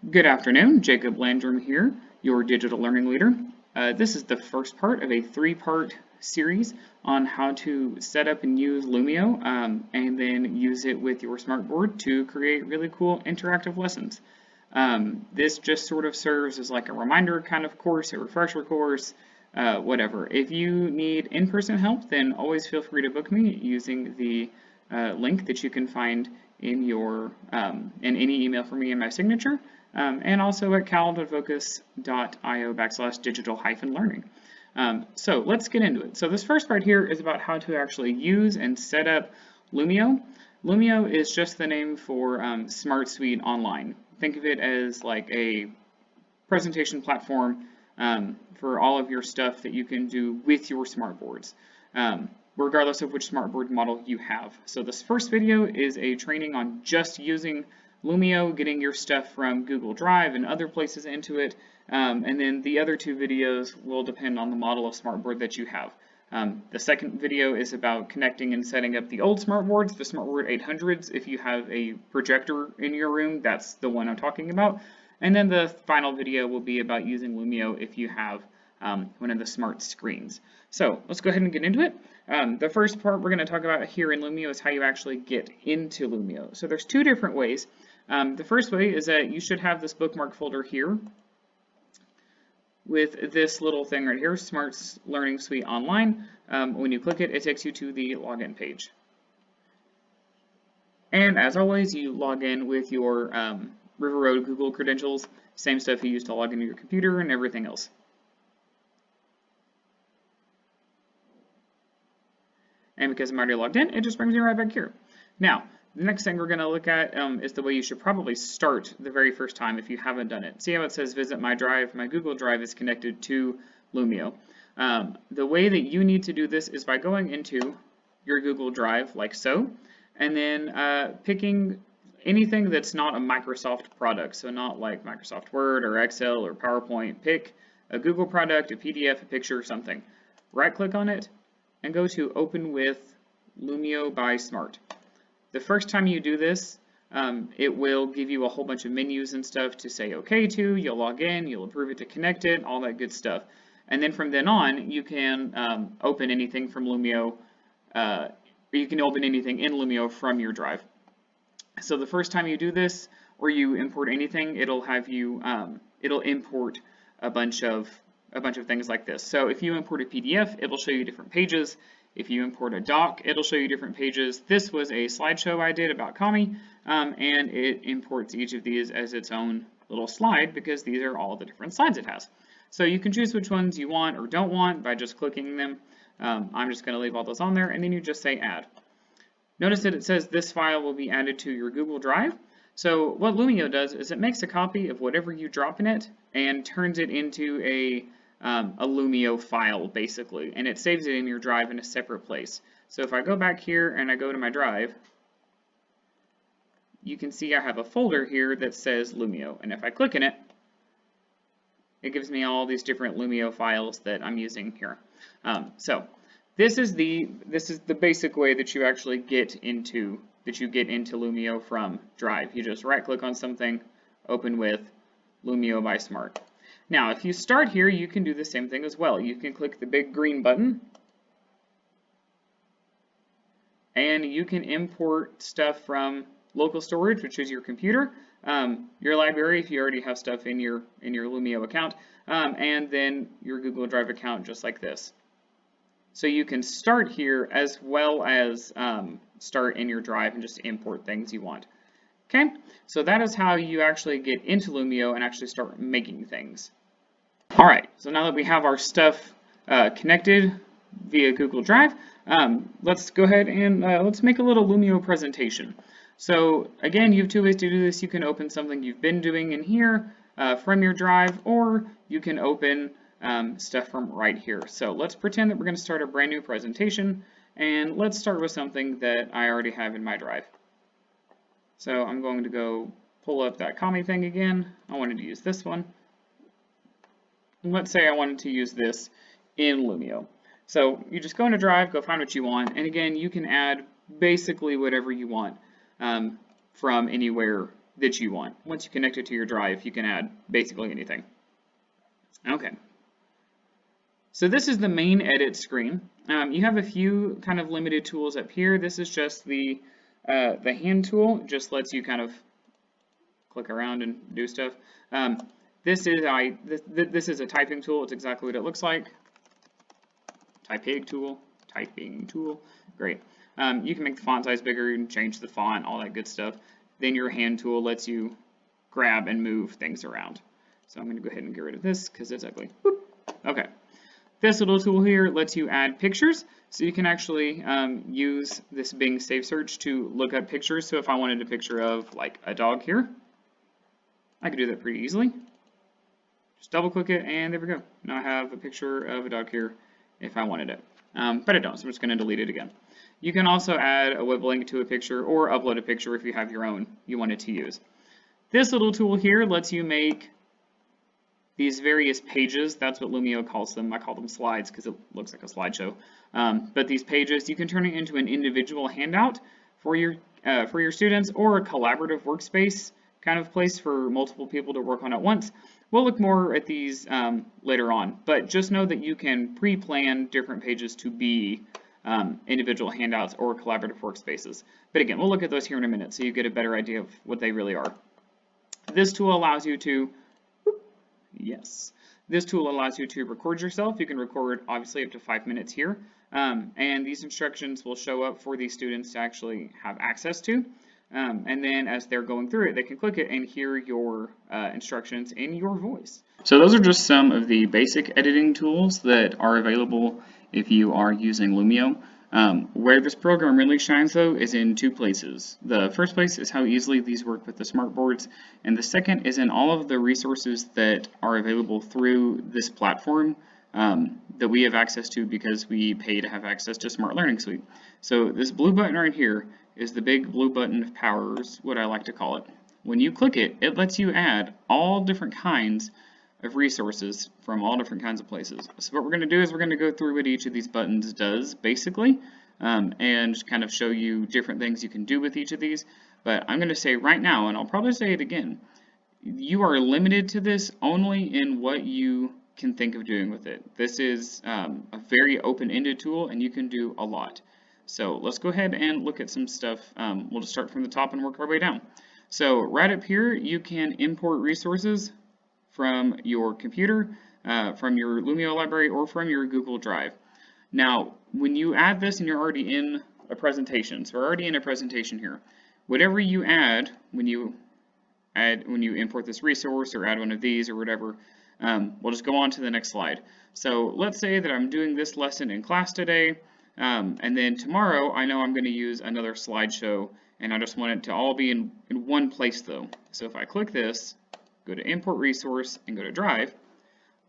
Good afternoon, Jacob Landrum here, your digital learning leader. This is the first part of a three-part series on how to set up and use Lumio and then use it with your SmartBoard to create really cool interactive lessons. This just sort of serves as like a reminder kind of course, a refresher course, whatever. If you need in-person help, then always feel free to book me using the link that you can find in your in any email from me in my signature. And also at cal.vocus.io/digital-learning. So let's get into it. So this first part here is about how to actually use and set up Lumio. Lumio is just the name for Smart Suite Online. Think of it as like a presentation platform for all of your stuff that you can do with your smartboards, regardless of which smartboard model you have. So this first video is a training on just using Lumio, getting your stuff from Google Drive and other places into it, and then the other two videos will depend on the model of smartboard that you have. The second video is about connecting and setting up the old smartboards, the SmartBoard 800s. If you have a projector in your room, that's the one I'm talking about. And then the final video will be about using Lumio if you have one of the smart screens. So let's go ahead and get into it. The first part we're going to talk about here in Lumio is how you actually get into Lumio. So there's two different ways. The first way is that you should have this bookmark folder here with this little thing right here, Smart Learning Suite Online. When you click it, it takes you to the login page. And as always, you log in with your River Road Google credentials, same stuff you use to log into your computer and everything else. And because I'm already logged in, it just brings me right back here. Now, the next thing we're going to look at is the way you should probably start the very first time if you haven't done it. See how it says visit my drive? My Google Drive is connected to Lumio. The way that you need to do this is by going into your Google Drive like so, and then picking anything that's not a Microsoft product, so not like Microsoft Word or Excel or PowerPoint. Pick a Google product, a PDF, a picture, something. Right-click on it and go to Open with Lumio by Smart. The first time you do this, it will give you a whole bunch of menus and stuff to say okay to. You'll log in, you'll approve it to connect it, all that good stuff. And then from then on, you can open anything from Lumio, you can open anything in Lumio from your drive. So the first time you do this, or you import anything, it'll have you, it'll import a bunch of things like this. So if you import a PDF, it will show you different pages. If you import a doc, it'll show you different pages. This was a slideshow I did about Kami, and it imports each of these as its own little slide because these are all the different slides it has. So you can choose which ones you want or don't want by just clicking them. I'm just going to leave all those on there, and then you just say add. Notice that it says this file will be added to your Google Drive. So what Lumio does is it makes a copy of whatever you drop in it and turns it into a Lumio file, basically, and it saves it in your drive in a separate place. So if I go back here and I go to my drive, you can see I have a folder here that says Lumio, and if I click in it, it gives me all these different Lumio files that I'm using here. So this is the basic way that you actually get into Lumio from Drive. You just right-click on something, open with Lumio by Smart. Now, if you start here, you can do the same thing as well. You can click the big green button, and you can import stuff from local storage, which is your computer, your library if you already have stuff in your Lumio account, and then your Google Drive account just like this. So you can start here as well as start in your drive and just import things you want. Okay, so that is how you actually get into Lumio and actually start making things. All right, so now that we have our stuff connected via Google Drive, let's go ahead and let's make a little Lumio presentation. So again, you have two ways to do this. You can open something you've been doing in here from your drive, or you can open stuff from right here. So let's pretend that we're going to start a brand new presentation, and let's start with something that I already have in my drive. So I'm going to go pull up that Kami thing again. I wanted to use this one. And let's say I wanted to use this in Lumio. So you just go into Drive, go find what you want, and again, you can add basically whatever you want from anywhere that you want. Once you connect it to your drive, you can add basically anything. Okay. So this is the main edit screen. You have a few kind of limited tools up here. This is just the hand tool. It just lets you kind of click around and do stuff. This is a typing tool. It's exactly what it looks like. Typing tool. Great. You can make the font size bigger and change the font, all that good stuff. Then your hand tool lets you grab and move things around. So I'm going to go ahead and get rid of this because it's ugly. Boop. Okay. This little tool here lets you add pictures, so you can actually use this Bing Safe Search to look up pictures. So if I wanted a picture of like a dog here, I could do that pretty easily. Just double click it and there we go. Now I have a picture of a dog here if I wanted it, but I don't, so I'm just going to delete it again. You can also add a web link to a picture or upload a picture if you have your own you wanted to use. This little tool here lets you make these various pages. That's what Lumio calls them. I call them slides because it looks like a slideshow. But these pages, you can turn it into an individual handout for your students, or a collaborative workspace kind of place for multiple people to work on at once. We'll look more at these later on, but just know that you can pre-plan different pages to be individual handouts or collaborative workspaces. But again, we'll look at those here in a minute so you get a better idea of what they really are. This tool allows you to This tool allows you to record yourself. You can record obviously up to 5 minutes here, and these instructions will show up for these students to actually have access to. And then as they're going through it, they can click it and hear your instructions in your voice. So those are just some of the basic editing tools that are available if you are using Lumio. Where this program really shines though is in two places. The first place is how easily these work with the SmartBoards, and the second is in all of the resources that are available through this platform that we have access to because we pay to have access to Smart Learning Suite. So this blue button right here is the big blue button of power, is what I like to call it. When you click it, it lets you add all different kinds of resources from all different kinds of places. So what we're going to do is we're going to go through what each of these buttons does basically, and just kind of show you different things you can do with each of these. But I'm going to say right now, and I'll probably say it again, you are limited to this only in what you can think of doing with it. This is a very open-ended tool and you can do a lot. So let's go ahead and look at some stuff. We'll just start from the top and work our way down. So right up here, you can import resources from your computer, from your Lumio library, or from your Google Drive. Now, when you add this and you're already in a presentation, so we're already in a presentation here, whatever you add when you import this resource or add one of these or whatever, we'll just go on to the next slide. So let's say that I'm doing this lesson in class today, and then tomorrow I know I'm going to use another slideshow, and I just want it to all be in one place though. So if I click this, go to import resource and go to drive,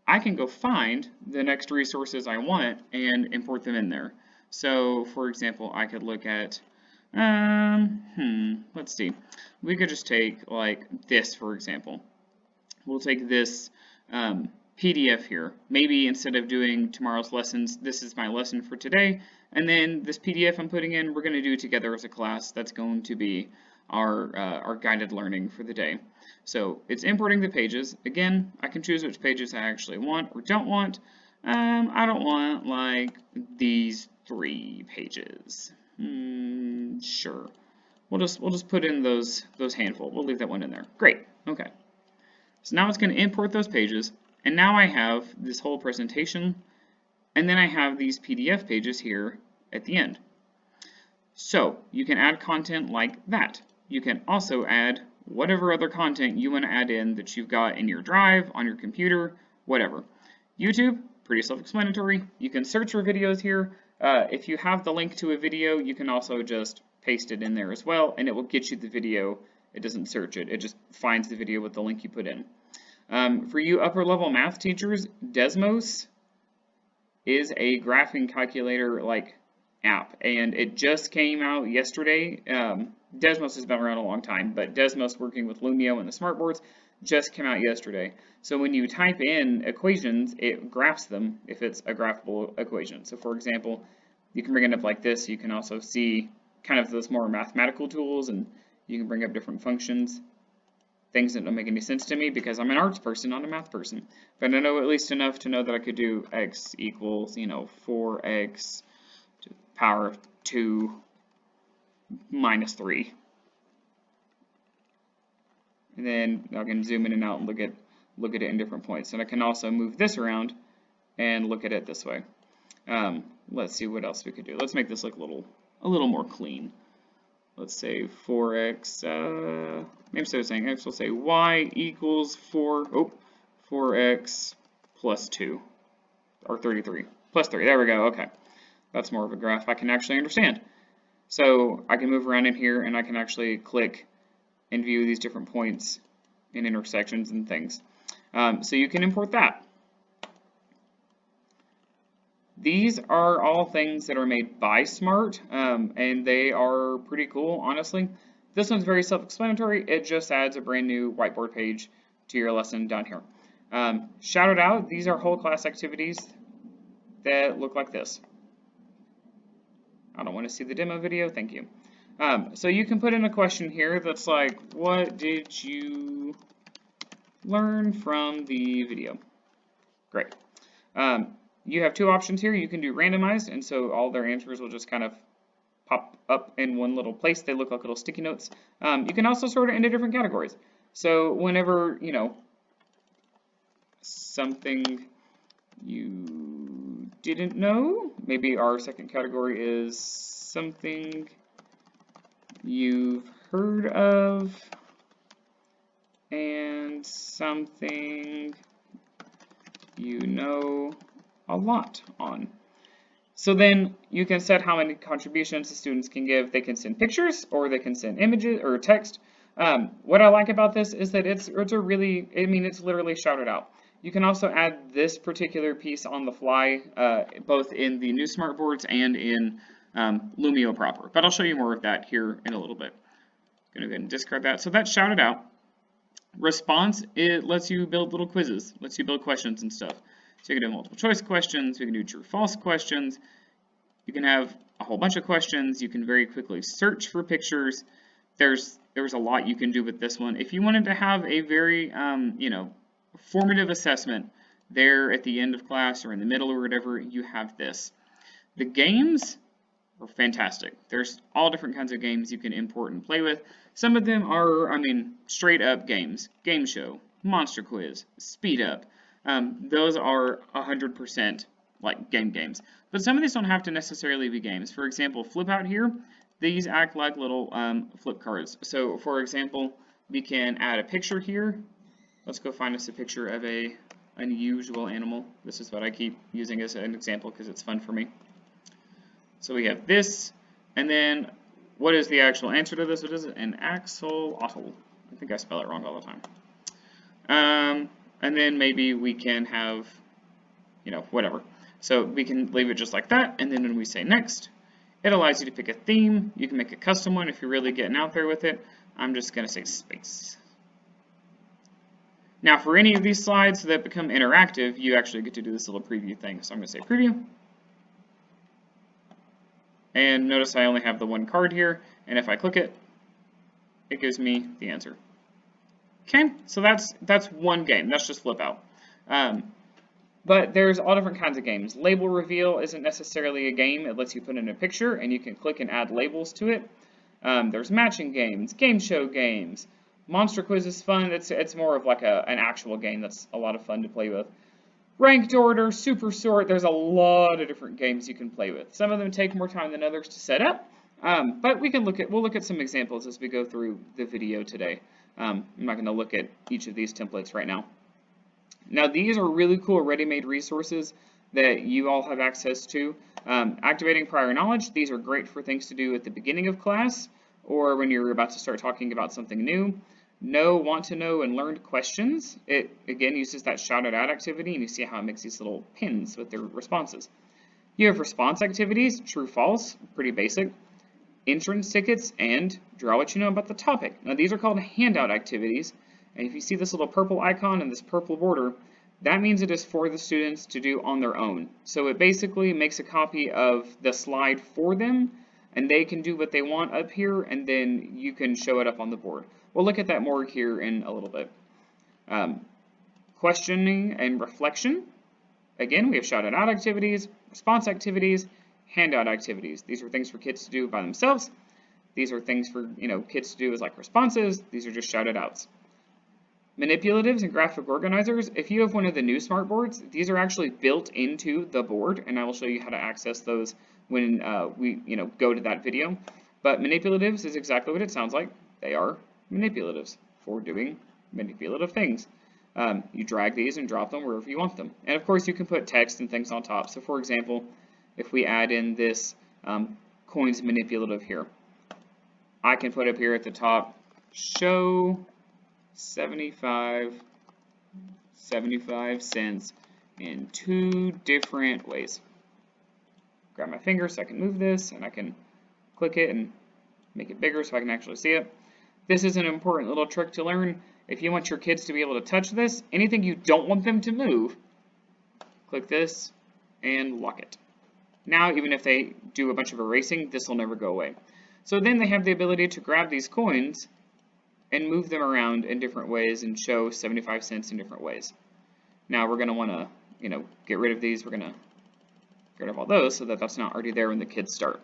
I can go find the next resources I want and import them in there. So for example, I could look at, let's see, we could just take like this for example. We'll take this PDF here. Maybe instead of doing tomorrow's lessons, this is my lesson for today, and then this PDF I'm putting in, we're going to do together as a class. That's going to be our guided learning for the day. So it's importing the pages. Again, I can choose which pages I actually want or don't want. I don't want like these 3 pages. Sure. We'll just put in those handful. We'll leave that one in there. Great. Okay. So now it's going to import those pages, and now I have this whole presentation, and then I have these PDF pages here at the end. So you can add content like that. You can also add whatever other content you want to add in that you've got in your drive, on your computer, whatever. YouTube, pretty self-explanatory. You can search for videos here. If you have the link to a video, you can also just paste it in there as well, and it will get you the video. It doesn't search it, it just finds the video with the link you put in. For you upper level math teachers, Desmos is a graphing calculator like app, and it just came out yesterday. Desmos has been around a long time, but Desmos working with Lumio and the SmartBoards just came out yesterday. So when you type in equations, it graphs them if it's a graphable equation. So for example, you can bring it up like this. You can also see kind of those more mathematical tools, and you can bring up different functions. things that don't make any sense to me because I'm an arts person, not a math person. But I know at least enough to know that I could do x equals, 4x to the power of 2 minus 3. And then I can zoom in and out and look at it in different points. And I can also move this around and look at it this way. Let's see what else we could do. Let's make this look a little more clean. Let's say 4x, maybe instead of saying x, we'll say y equals 4x plus 2, or 33, plus 3, there we go, okay. That's more of a graph I can actually understand. So I can move around in here and I can actually click and view these different points and intersections and things. So you can import that. These are all things that are made by Smart, and they are pretty cool, honestly. This one's very self-explanatory. It just adds a brand new whiteboard page to your lesson down here. Shout it out. These are whole class activities that look like this. I don't want to see the demo video. Thank you. So you can put in a question here that's like, what did you learn from the video? Great. You have two options here. You can do randomized, and so all their answers will just kind of pop up in one little place. They look like little sticky notes. You can also sort it into different categories. So whenever, something you didn't know, maybe our second category is something you've heard of and something you know a lot on. So then you can set how many contributions the students can give. They can send pictures or they can send images or text. What I like about this is that it's literally shouted out. You can also add this particular piece on the fly, both in the new SmartBoards and in Lumio proper. But I'll show you more of that here in a little bit. I'm going to go ahead and discard that. So that's shouted out. Response, it lets you build little quizzes, lets you build questions and stuff. So you can do multiple choice questions, you can do true-false questions, you can have a whole bunch of questions, you can very quickly search for pictures. There's a lot you can do with this one. If you wanted to have a very, formative assessment there at the end of class or in the middle or whatever, you have this. The games are fantastic. There's all different kinds of games you can import and play with. Some of them are, straight up games. Game show, monster quiz, speed up. Those are 100% like games. But some of these don't have to necessarily be games. For example, flip out here, these act like little flip cards. So for example, we can add a picture here. Let's go find us a picture of a unusual animal. This is what I keep using as an example because it's fun for me. So we have this, and then what is the actual answer to this? What is it? An axolotl. I think I spell it wrong all the time. And then maybe we can have, whatever. So we can leave it just like that, and then when we say next, it allows you to pick a theme. You can make a custom one if you're really getting out there with it. I'm just going to say space. Now for any of these slides that become interactive, you actually get to do this little preview thing. So I'm going to say preview. And notice I only have the one card here, and if I click it, it gives me the answer. Okay, so that's one game. That's just flip out. But there's all different kinds of games. Label reveal isn't necessarily a game. It lets you put in a picture, and you can click and add labels to it. There's matching games, game show games. Monster quiz is fun. It's more of like an actual game that's a lot of fun to play with. Ranked order, super sort. There's a lot of different games you can play with. Some of them take more time than others to set up. But we'll look at some examples as we go through the video today. I'm not going to look at each of these templates right now. Now these are really cool ready-made resources that you all have access to. Activating prior knowledge, these are great for things to do at the beginning of class or when you're about to start talking about something new. Know, want to know, and learned questions. It, again, uses that shouted out activity, and you see how it makes these little pins with their responses. You have response activities, true, false, pretty basic. Entrance tickets, and draw what you know about the topic. Now these are called handout activities, and if you see this little purple icon and this purple border, that means it is for the students to do on their own. So it basically makes a copy of the slide for them, and they can do what they want up here, and then you can show it up on the board. We'll look at that more here in a little bit. Questioning and reflection. Again, we have shouted out activities, response activities, handout activities. These are things for kids to do by themselves. These are things for kids to do as like responses. These are just shouted outs. Manipulatives and graphic organizers. If you have one of the new SmartBoards, these are actually built into the board, and I will show you how to access those when we go to that video. But manipulatives is exactly what it sounds like. They are manipulatives for doing manipulative things. You drag these and drop them wherever you want them. And of course you can put text and things on top. So for example, if we add in this coins manipulative here, I can put up here at the top, show 75 cents in 2 different ways. Grab my finger so I can move this, and I can click it and make it bigger so I can actually see it. This is an important little trick to learn. If you want your kids to be able to touch this, anything you don't want them to move, click this and lock it. Now, even if they do a bunch of erasing, this will never go away. So then they have the ability to grab these coins and move them around in different ways and show 75 cents in different ways. Now we're going to want to, get rid of these. We're going to get rid of all those so that that's not already there when the kids start.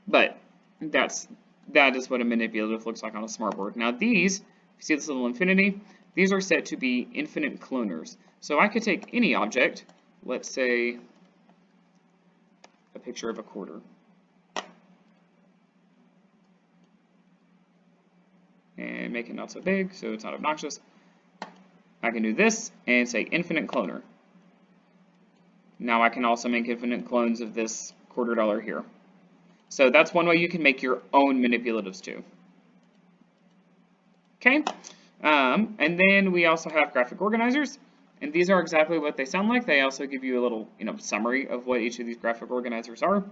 But that is what a manipulative looks like on a SmartBoard. Now these, you see this little infinity, these are set to be infinite cloners. So I could take any object, let's say a picture of a quarter, and make it not so big so it's not obnoxious. I can do this and say infinite cloner. Now I can also make infinite clones of this $quarter here. So that's one way you can make your own manipulatives too. Okay, and then we also have graphic organizers, and these are exactly what they sound like. They also give you a little summary of what each of these graphic organizers are.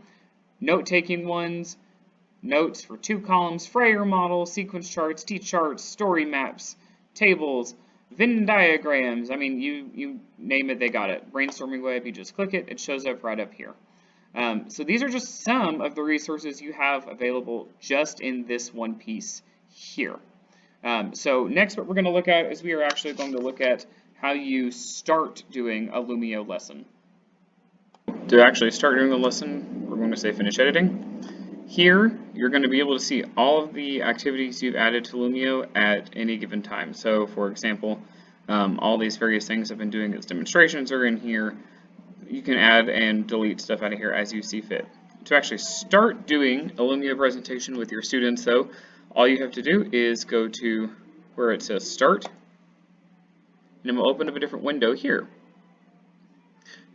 Note-taking ones, notes for 2 columns, Freyer models, sequence charts, T-charts, story maps, tables, Venn diagrams. I mean, you name it, they got it. Brainstorming web, you just click it, it shows up right up here. So these are just some of the resources you have available just in this one piece here. So next what we're going to look at is we are actually going to look at how you start doing a Lumio lesson. To actually start doing the lesson, we're going to say finish editing. Here, you're going to be able to see all of the activities you've added to Lumio at any given time. So, for example, all these various things I've been doing as demonstrations are in here. You can add and delete stuff out of here as you see fit. To actually start doing a Lumio presentation with your students, though, all you have to do is go to where it says Start, and it will open up a different window here.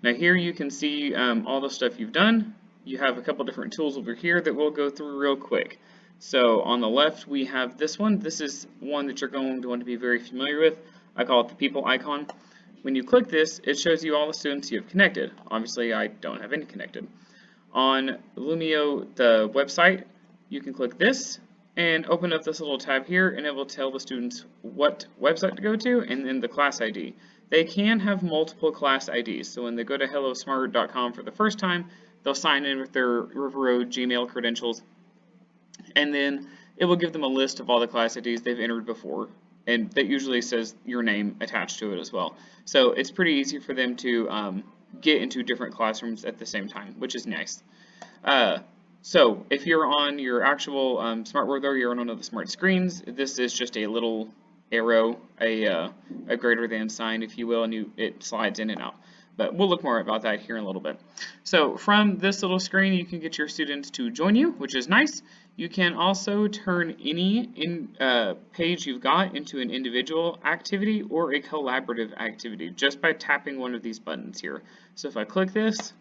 Now here you can see all the stuff you've done. You have a couple different tools over here that we'll go through real quick. So on the left we have this one. This is one that you're going to want to be very familiar with. I call it the people icon. When you click this, it shows you all the students you have connected. Obviously I don't have any connected. On Lumio, the website, you can click this and open up this little tab here, and it will tell the students what website to go to and then the class ID. They can have multiple class IDs, so when they go to hellosmart.com for the first time, they'll sign in with their River Road Gmail credentials, and then it will give them a list of all the class IDs they've entered before, and that usually says your name attached to it as well. So it's pretty easy for them to get into different classrooms at the same time, which is nice. So if you're on your actual SmartBoard, though, you're on one of the smart screens, this is just a little arrow, a greater than sign, if you will, and it slides in and out. But we'll look more about that here in a little bit. So from this little screen, you can get your students to join you, which is nice. You can also turn any page you've got into an individual activity or a collaborative activity just by tapping one of these buttons here. So if I click this,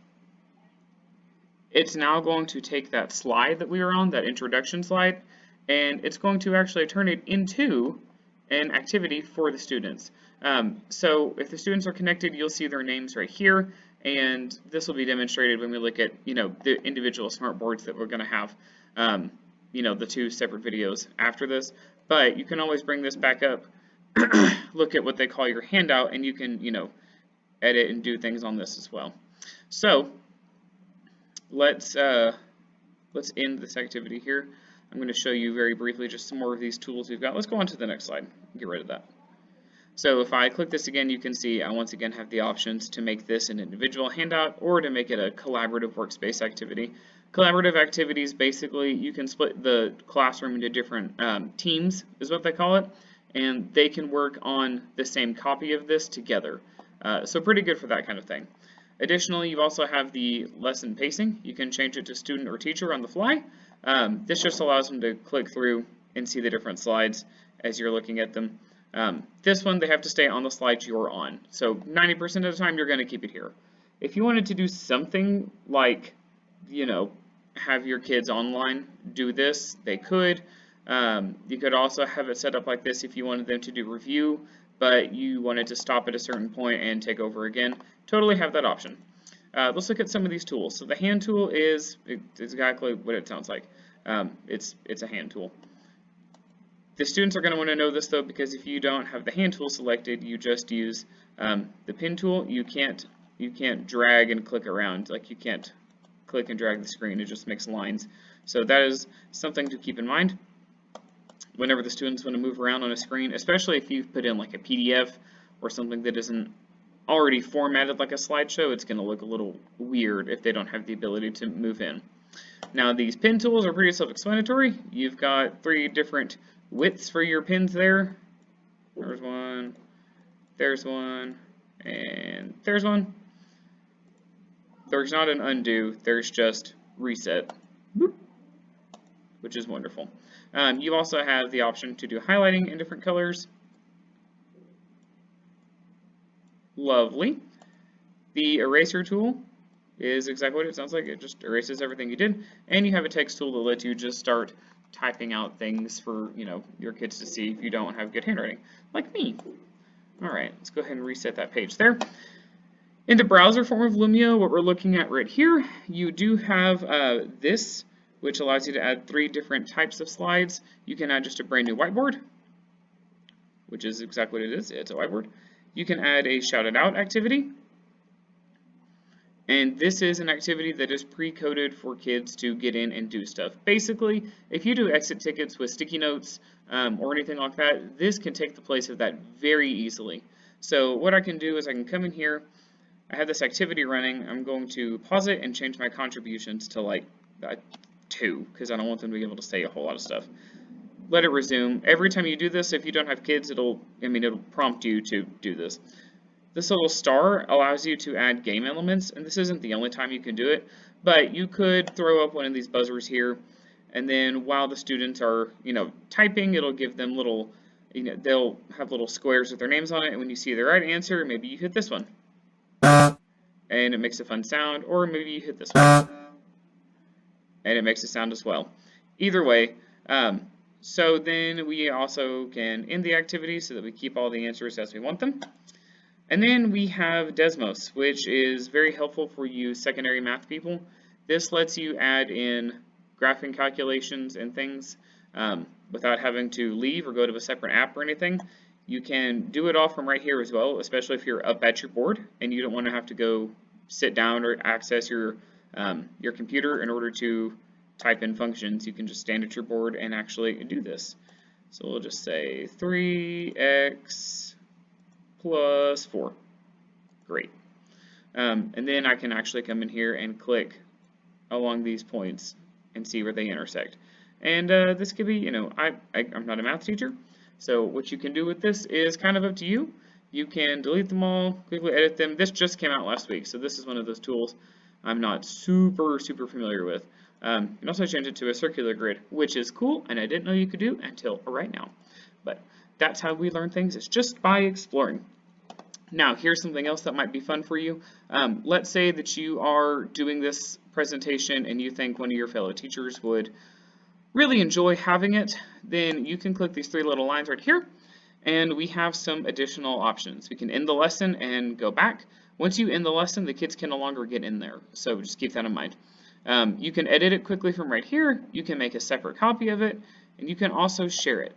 it's now going to take that slide that we were on, that introduction slide, and it's going to actually turn it into an activity for the students. So if the students are connected, you'll see their names right here, and this will be demonstrated when we look at, the individual SmartBoards that we're going to have, the 2 separate videos after this. But you can always bring this back up, look at what they call your handout, and you can, edit and do things on this as well. So let's let's end this activity here. I'm going to show you very briefly just some more of these tools we've got. Let's go on to the next slide, get rid of that. So if I click this again, you can see I once again have the options to make this an individual handout or to make it a collaborative workspace activity. Collaborative activities, basically, you can split the classroom into different teams, is what they call it, and they can work on the same copy of this together. So pretty good for that kind of thing. Additionally, you also have the lesson pacing. You can change it to student or teacher on the fly. This just allows them to click through and see the different slides as you're looking at them. This one, they have to stay on the slides you're on. So 90% of the time, you're going to keep it here. If you wanted to do something like, you know, have your kids online do this, they could. You could also have it set up like this if you wanted them to do review, but you wanted to stop at a certain point and take over again. Totally have that option. Let's look at some of these tools. So the hand tool is exactly what it sounds like. It's a hand tool. The students are going to want to know this though, because if you don't have the hand tool selected, you just use the pen tool. You can't drag and click around. Like you can't click and drag the screen. It just makes lines. So that is something to keep in mind whenever the students want to move around on a screen, especially if you've put in like a PDF or something that isn't already formatted like a slideshow. It's going to look a little weird if they don't have the ability to move in. Now these pen tools are pretty self-explanatory. You've got 3 different widths for your pins there. There's one, and there's one. There's not an undo, there's just reset, which is wonderful. You also have the option to do highlighting in different colors. Lovely. The eraser tool is exactly what it sounds like. It just erases everything you did. And you have a text tool that lets you just start typing out things for, you know, your kids to see if you don't have good handwriting, like me. All right, let's go ahead and reset that page there. In the browser form of Lumio, what we're looking at right here, you do have this, which allows you to add 3 different types of slides. You can add just a brand new whiteboard, which is exactly what it is. It's a whiteboard. You can add a shouted out activity. And this is an activity that is pre-coded for kids to get in and do stuff. Basically, if you do exit tickets with sticky notes or anything like that, this can take the place of that very easily. So what I can do is I can come in here. I have this activity running. I'm going to pause it and change my contributions to like 2 because I don't want them to be able to say a whole lot of stuff. Let it resume. Every time you do this, if you don't have kids, it'll prompt you to do this. This little star allows you to add game elements, and this isn't the only time you can do it, but you could throw up one of these buzzers here, and then while the students are, typing, it'll give them little, they'll have little squares with their names on it, and when you see the right answer, maybe you hit this one, and it makes a fun sound, or maybe you hit this one, and it makes a sound as well. Either way, so then we also can end the activity so that we keep all the answers as we want them. And then we have Desmos, which is very helpful for you secondary math people. This lets you add in graphing calculations and things without having to leave or go to a separate app or anything. You can do it all from right here as well, especially if you're up at your board and you don't want to have to go sit down or access your computer in order to type in functions. You can just stand at your board and actually do this. So we'll just say 3x plus 4. Great. And then I can actually come in here and click along these points and see where they intersect. And this could be, I'm not a math teacher, so what you can do with this is kind of up to you. You can delete them all, quickly edit them. This just came out last week, so this is one of those tools I'm not super familiar with. You can also change it to a circular grid, which is cool, and I didn't know you could do until right now. But that's how we learn things, it's just by exploring. Now, here's something else that might be fun for you. Let's say that you are doing this presentation and you think one of your fellow teachers would really enjoy having it. Then you can click these 3 little lines right here, and we have some additional options. We can end the lesson and go back. Once you end the lesson, the kids can no longer get in there, so just keep that in mind. You can edit it quickly from right here. You can make a separate copy of it, and you can also share it.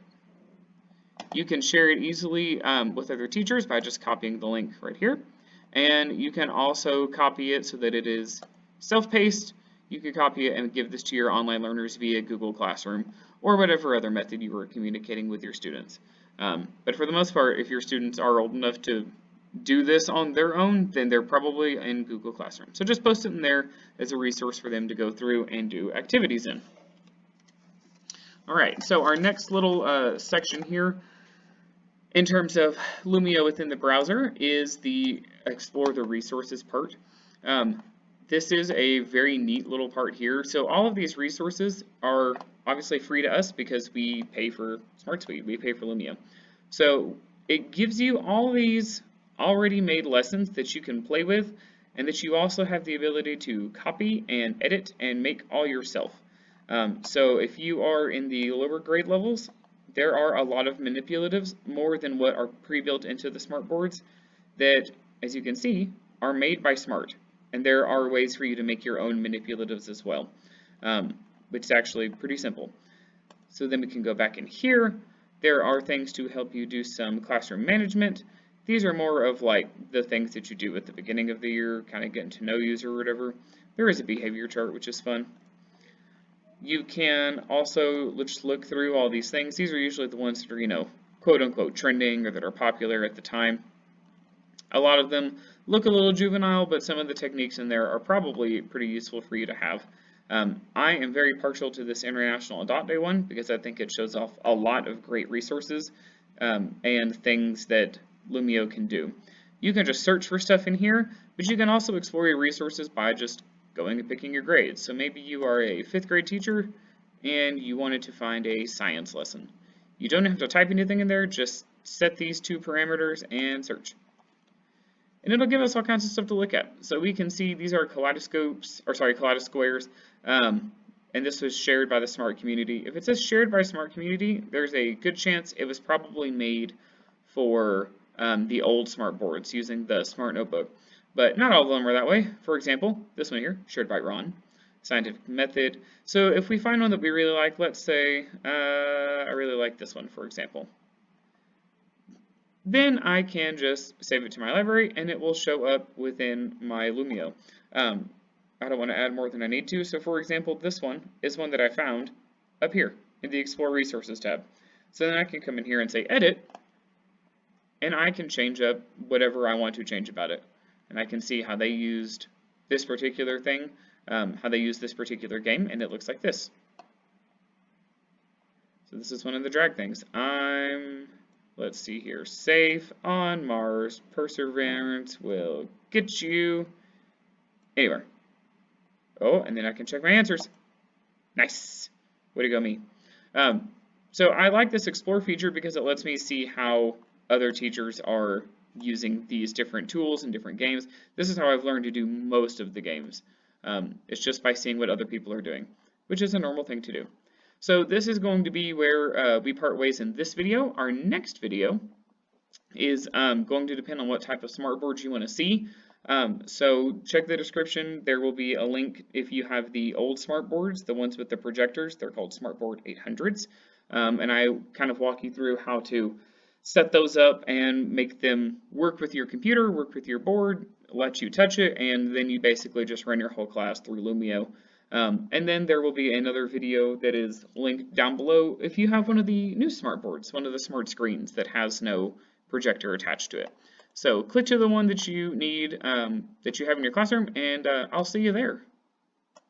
You can share it easily with other teachers by just copying the link right here. And you can also copy it so that it is self-paced. you could copy it and give this to your online learners via Google Classroom or whatever other method you were communicating with your students. But for the most part, if your students are old enough to do this on their own, then they're probably in Google Classroom. So just post it in there as a resource for them to go through and do activities in. All right, so our next little section here in terms of Lumio within the browser is the Explore the Resources part. This is a very neat little part here. So all of these resources are obviously free to us because we pay for SmartSuite, we pay for Lumio. So it gives you all these already made lessons that you can play with and that you also have the ability to copy and edit and make all yourself. So if you are in the lower grade levels, there are a lot of manipulatives, more than what are pre-built into the SmartBoards, that, as you can see, are made by Smart. And there are ways for you to make your own manipulatives as well, which is actually pretty simple. So then we can go back in here. There are things to help you do some classroom management. These are more of like the things that you do at the beginning of the year, kind of getting to know users or whatever. There is a behavior chart, which is fun. You can also just look through all these things. These are usually the ones that are, quote unquote trending or that are popular at the time. A lot of them look a little juvenile, but some of the techniques in there are probably pretty useful for you to have. I am very partial to this International Adopt Day one because I think it shows off a lot of great resources and things that Lumio can do. You can just search for stuff in here, but you can also explore your resources by just going and picking your grades. So maybe you are a 5th grade teacher and you wanted to find a science lesson. You don't have to type anything in there, just set these 2 parameters and search. And it'll give us all kinds of stuff to look at. So we can see these are kaleidosquares, and this was shared by the Smart community. If it says shared by Smart community, there's a good chance it was probably made for the old SmartBoards using the Smart Notebook. But not all of them are that way. For example, this one here, shared by Ron, scientific method. So if we find one that we really like, let's say, I really like this one, for example. Then I can just save it to my library and it will show up within my Lumio. I don't want to add more than I need to, so for example, this one is one that I found up here in the Explore Resources tab. So then I can come in here and say Edit, and I can change up whatever I want to change about it. And I can see how they used this particular thing, how they used this particular game, and it looks like this. So this is one of the drag things. Let's see here, safe on Mars, perseverance will get you anywhere. Oh, and then I can check my answers. Nice. Way to go, me. So I like this Explore feature because it lets me see how other teachers are using these different tools and different games. This is how I've learned to do most of the games. It's just by seeing what other people are doing, which is a normal thing to do. So this is going to be where we part ways in this video. Our next video is going to depend on what type of SmartBoards you want to see. So check the description. There will be a link if you have the old SmartBoards, the ones with the projectors. They're called SmartBoard 800s. And I kind of walk you through how to set those up and make them work with your computer, work with your board, let you touch it, and then you basically just run your whole class through Lumio. And then there will be another video that is linked down below if you have one of the new SmartBoards, one of the smart screens that has no projector attached to it. So click to the one that you need, that you have in your classroom, and I'll see you there.